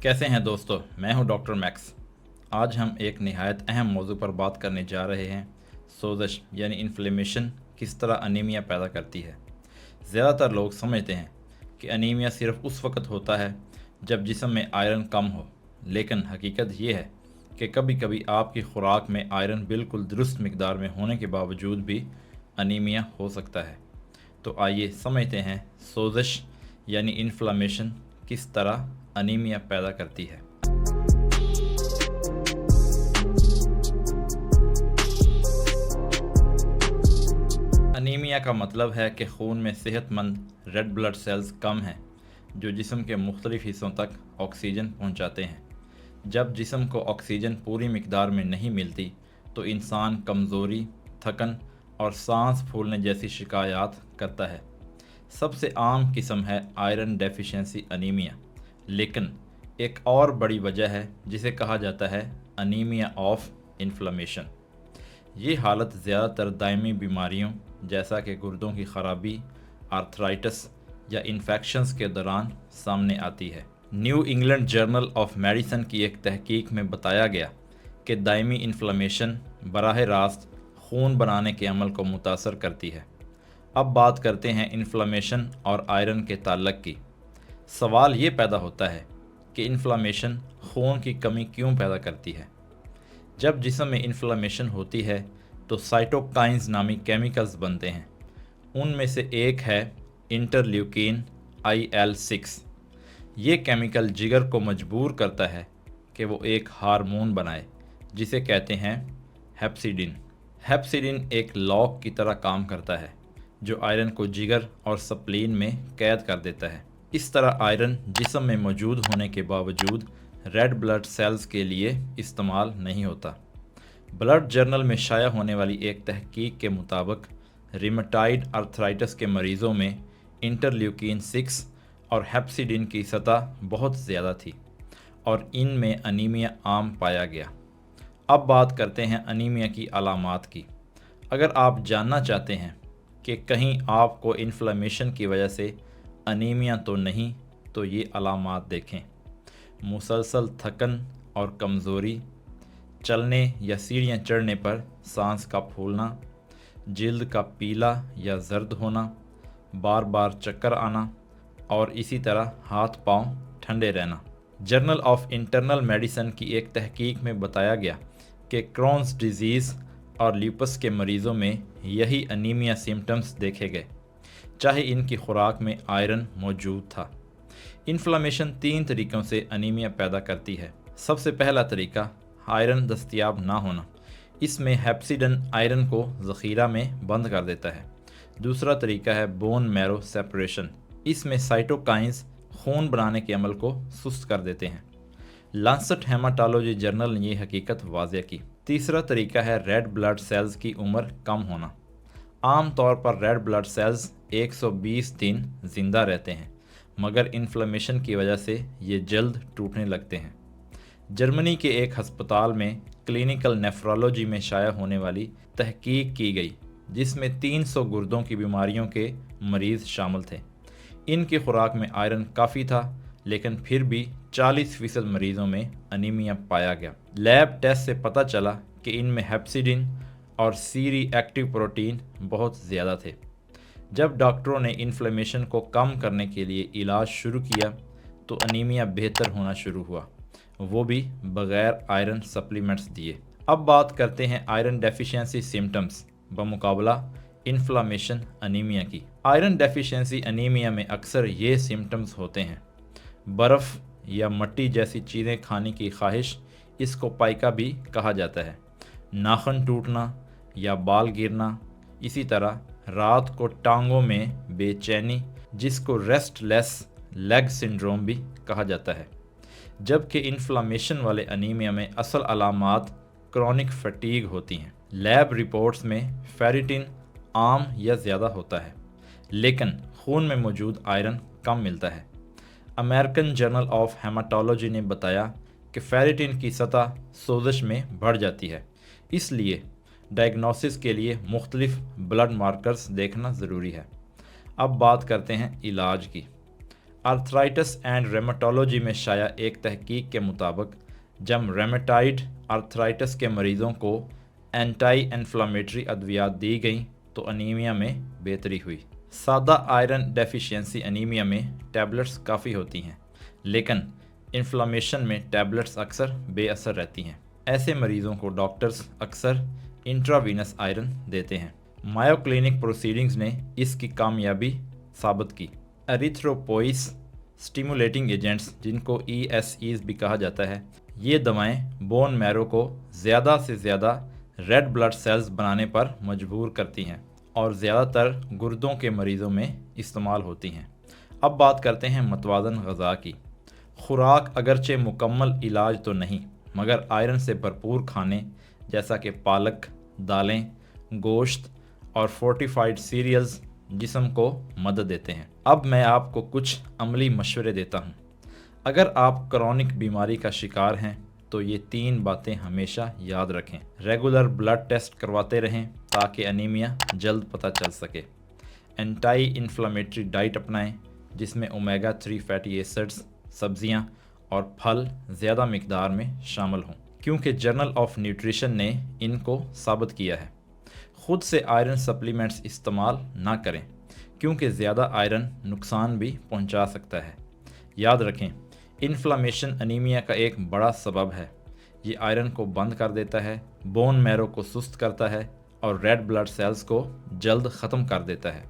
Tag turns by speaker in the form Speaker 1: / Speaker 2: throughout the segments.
Speaker 1: कैसे हैं दोस्तों। मैं हूं डॉक्टर मैक्स। आज हम एक निहायत अहम मौजू पर बात करने जा रहे हैं। सोजश यानी इन्फ्लेमेशन किस तरह अनीमिया पैदा करती है। ज़्यादातर लोग समझते हैं कि अनीमिया सिर्फ उस वक्त होता है जब जिस्म में आयरन कम हो, लेकिन हकीकत ये है कि कभी कभी आपकी खुराक में आयरन बिल्कुल दुरुस्त मिकदार में होने के बावजूद भी अनीमिया हो सकता है। तो आइए समझते हैं सोजश यानी इन्फ्लेमेशन किस तरह अनीमिया पैदा करती है। अनीमिया का मतलब है कि खून में सेहतमंद रेड ब्लड सेल्स कम हैं जो जिस्म के मुख्तलिफ हिस्सों तक ऑक्सीजन पहुंचाते हैं। जब जिस्म को ऑक्सीजन पूरी मिकदार में नहीं मिलती तो इंसान कमज़ोरी, थकन और सांस फूलने जैसी शिकायत करता है। सबसे आम किस्म है आयरन डेफिशिएंसी अनीमिया, लेकिन एक और बड़ी वजह है जिसे कहा जाता है अनीमिया ऑफ इन्फ्लेमेशन। ये हालत ज़्यादातर दायमी बीमारियों जैसा कि गुर्दों की ख़राबी, आर्थराइटिस या इन्फेक्शंस के दौरान सामने आती है। New England journal of medicine की एक तहकीक में बताया गया कि दायमी इन्फ्लेमेशन बराह रास्त खून बनाने के अमल को मुतासर करती है। अब बात करते हैं इन्फ्लेमेशन और आयरन के ताल्लुक की। सवाल ये पैदा होता है कि इन्फ्लेमेशन खून की कमी क्यों पैदा करती है। जब जिस्म में इन्फ्लेमेशन होती है तो साइटोकाइंस नामी केमिकल्स बनते हैं। उनमें से एक है इंटरल्यूकिन IL-6। ये केमिकल जिगर को मजबूर करता है कि वो एक हार्मोन बनाए जिसे कहते हैं हेप्सिडिन। हेप्सिडिन एक लॉक की तरह काम करता है जो आयरन को जिगर और स्प्लीन में कैद कर देता है। इस तरह आयरन जिस्म में मौजूद होने के बावजूद रेड ब्लड सेल्स के लिए इस्तेमाल नहीं होता। ब्लड जर्नल में शाया होने वाली एक तहकीक के मुताबिक रिमेटॉइड आर्थराइटिस के मरीज़ों में इंटरल्यूकिन 6 और हेप्सिडिन की सतह बहुत ज़्यादा थी और इनमें अनीमिया आम पाया गया। अब बात करते हैं अनीमिया की अलामात की। अगर आप जानना चाहते हैं कि कहीं आपको इन्फ्लेमेशन की वजह से अनीमिया तो नहीं, तो ये अलामात देखें। मुसलसल थकन और कमज़ोरी, चलने या सीढ़ियाँ चढ़ने पर सांस का फूलना, जिल्द का पीला या जर्द होना, बार बार चक्कर आना और इसी तरह हाथ पांव ठंडे रहना। जर्नल ऑफ इंटरनल मेडिसिन की एक तहकीक में बताया गया कि क्रोन्स डिजीज़ और ल्यूपस के मरीज़ों में यही अनीमिया सिम्टम्स देखे गए, चाहे इनकी खुराक में आयरन मौजूद था। इन्फ्लेमेशन 3 तरीक़ों से अनीमिया पैदा करती है। सबसे पहला तरीका आयरन दस्तयाब ना होना। इसमें हेप्सिडिन आयरन को ज़ख़ीरा में बंद कर देता है। दूसरा तरीका है बोन मैरो सेपरेशन। इसमें साइटोकाइंस खून बनाने के अमल को सुस्त कर देते हैं। लांसेट हेमाटोलॉजी जर्नल ने ये हकीकत वाज़ेह की। तीसरा तरीका है रेड ब्लड सेल्स की उम्र कम होना। आम तौर पर रेड ब्लड सेल्स 120 दिन ज़िंदा रहते हैं, मगर इन्फ्लेमेशन की वजह से ये जल्द टूटने लगते हैं। जर्मनी के एक हस्पताल में क्लिनिकल नेफ्रोलॉजी में शाया होने वाली तहकीक की गई जिसमें 300 गुर्दों की बीमारियों के मरीज़ शामिल थे। इनकी खुराक में आयरन काफ़ी था, लेकिन फिर भी 40% मरीज़ों में अनीमिया पाया गया। लैब टेस्ट से पता चला कि इनमें हेप्सिडिन और सीरी एक्टिव प्रोटीन बहुत ज़्यादा थे। जब डॉक्टरों ने इन्फ्लेमेशन को कम करने के लिए इलाज शुरू किया तो अनीमिया बेहतर होना शुरू हुआ, वो भी बग़ैर आयरन सप्लीमेंट्स दिए। अब बात करते हैं आयरन डेफिशिएंसी सिम्टम्स बमुकाबला इन्फ्लेमेशन अनीमिया की। आयरन डेफिशिएंसी अनीमिया में अक्सर ये सिम्टम्स होते हैं: बर्फ़ या मट्टी जैसी चीज़ें खाने की ख्वाहिश, इसको पाइका भी कहा जाता है, नाखून टूटना या बाल गिरना। इसी तरह रात को टांगों में बेचैनी, जिसको रेस्टलेस लेग सिंड्रोम भी कहा जाता है। जबकि इन्फ्लेमेशन वाले अनीमिया में असल अलामात क्रॉनिक फटीग होती हैं। लैब रिपोर्ट्स में फेरिटिन आम या ज़्यादा होता है, लेकिन खून में मौजूद आयरन कम मिलता है। अमेरिकन जर्नल ऑफ हेमाटोलॉजी ने बताया कि फेरिटिन की सतह सोजश में बढ़ जाती है, इसलिए डायग्नोसिस के लिए मुख्तलिफ ब्लड मार्कर्स देखना ज़रूरी है। अब बात करते हैं इलाज की। आर्थराइटिस एंड रेमेटोलॉजी में शाया एक तहकीक के मुताबिक जब रेमेटाइड आर्थराइटिस के मरीज़ों को एंटी इन्फ्लामेटरी अद्वियात दी गई तो अनीमिया में बेहतरी हुई। सादा आयरन डेफिशिएंसी अनीमिया में टैबलेट्स काफ़ी होती हैं, लेकिन इन्फ्लामेशन में टैबलेट्स अक्सर बेअसर रहती हैं। ऐसे मरीज़ों को डॉक्टर्स अक्सर इंट्रावीनस आयरन देते हैं। मायो क्लिनिक प्रोसीडिंग्स ने इसकी कामयाबी साबित की। एरिथ्रोपोइस स्टिमुलेटिंग एजेंट्स, जिनको ESEs भी कहा जाता है, ये दवाएं बोन मैरो को ज़्यादा से ज़्यादा रेड ब्लड सेल्स बनाने पर मजबूर करती हैं और ज़्यादातर गुर्दों के मरीज़ों में इस्तेमाल होती हैं। अब बात करते हैं मतवाज़न ग़ज़ा की। खुराक अगरचे मुकम्मल इलाज तो नहीं, मगर आयरन से भरपूर खाने जैसा कि पालक, दालें, गोश्त और फोर्टिफाइड सीरियल्स जिस्म को मदद देते हैं। अब मैं आपको कुछ अमली मशवरे देता हूँ। अगर आप क्रॉनिक बीमारी का शिकार हैं तो ये 3 बातें हमेशा याद रखें। रेगुलर ब्लड टेस्ट करवाते रहें ताकि अनीमिया जल्द पता चल सके। एंटी इन्फ्लामेटरी डाइट अपनाएं जिसमें ओमेगा 3 फैटी एसिड्स, सब्जियां और फल ज़्यादा मिकदार में शामिल हों, क्योंकि जर्नल ऑफ न्यूट्रिशन ने इनको साबित किया है। ख़ुद से आयरन सप्लीमेंट्स इस्तेमाल ना करें क्योंकि ज़्यादा आयरन नुकसान भी पहुंचा सकता है। याद रखें, इन्फ्लामेशन अनीमिया का एक बड़ा सबब है। ये आयरन को बंद कर देता है, बोन मैरो को सुस्त करता है और रेड ब्लड सेल्स को जल्द ख़त्म कर देता है।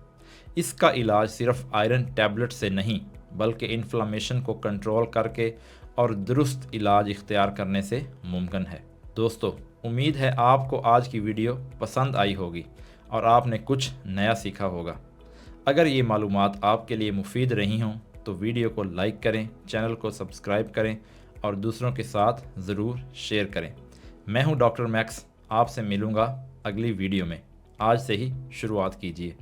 Speaker 1: इसका इलाज सिर्फ आयरन टैबलेट से नहीं, बल्कि इन्फ्लामेशन को कंट्रोल करके और दुरुस्त इलाज इख्तियार करने से मुमकिन है। दोस्तों, उम्मीद है आपको आज की वीडियो पसंद आई होगी और आपने कुछ नया सीखा होगा। अगर ये मालूमात आपके लिए मुफीद रही हों तो वीडियो को लाइक करें, चैनल को सब्सक्राइब करें और दूसरों के साथ ज़रूर शेयर करें। मैं हूं डॉक्टर मैक्स, आपसे मिलूँगा अगली वीडियो में। आज से ही शुरुआत कीजिए।